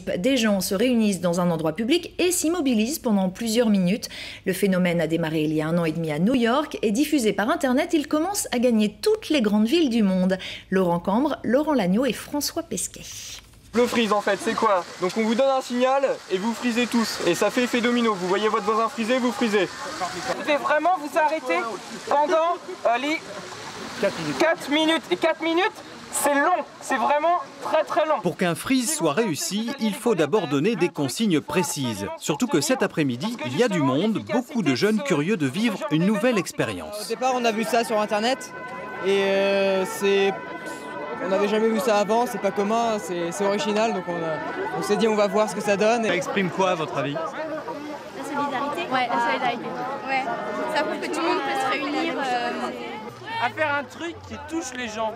principe, des gens se réunissent dans un endroit public et s'immobilisent pendant plusieurs minutes. Le phénomène a démarré il y a 1 an et demi à New York et diffusé par Internet, il commence à gagner toutes les grandes villes du monde. Laurent Cambre, Laurent Lagneau et François Pesquet. Le freeze en fait, c'est quoi? Donc on vous donne un signal et vous frisez tous. Et ça fait effet domino. Vous voyez votre voisin friser, vous frisez. Vous devez vraiment vous arrêter pendant les 4 minutes. Et 4 minutes, c'est long. C'est vraiment très très long. Pour qu'un freeze soit réussi, il faut d'abord donner des consignes précises. Surtout que cet après-midi, il y a du monde, beaucoup de jeunes curieux de vivre une nouvelle expérience. Au départ, on a vu ça sur Internet et on n'avait jamais vu ça avant, c'est pas commun, c'est original, donc on s'est dit on va voir ce que ça donne. Ça exprime quoi à votre avis? La solidarité. Ouais, la solidarité. Ouais, ça prouve que tout le monde peut se réunir. À faire un truc qui touche les gens.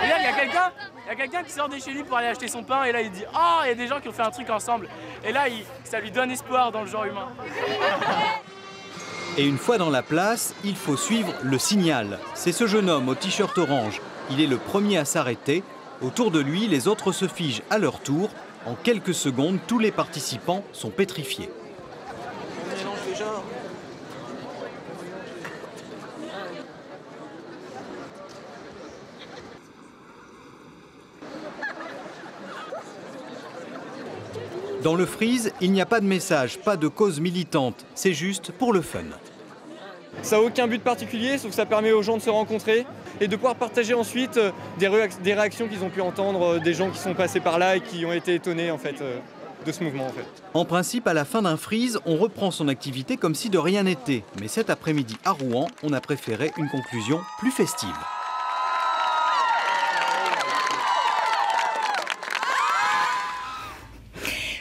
Et là, il y a quelqu'un qui sort de chez lui pour aller acheter son pain et là il dit « Ah, il y a des gens qui ont fait un truc ensemble ». Et là, ça lui donne espoir dans le genre humain. Et une fois dans la place, il faut suivre le signal. C'est ce jeune homme au t-shirt orange. Il est le premier à s'arrêter. Autour de lui, les autres se figent à leur tour. En quelques secondes, tous les participants sont pétrifiés. Dans le freeze, il n'y a pas de message, pas de cause militante. C'est juste pour le fun. Ça n'a aucun but particulier, sauf que ça permet aux gens de se rencontrer et de pouvoir partager ensuite des réactions qu'ils ont pu entendre des gens qui sont passés par là et qui ont été étonnés en fait, de ce mouvement. En fait. En principe, à la fin d'un freeze, on reprend son activité comme si de rien n'était. Mais cet après-midi à Rouen, on a préféré une conclusion plus festive.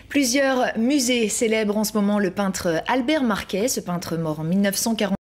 Plusieurs musées célèbrent en ce moment le peintre Albert Marquet, ce peintre mort en 1940.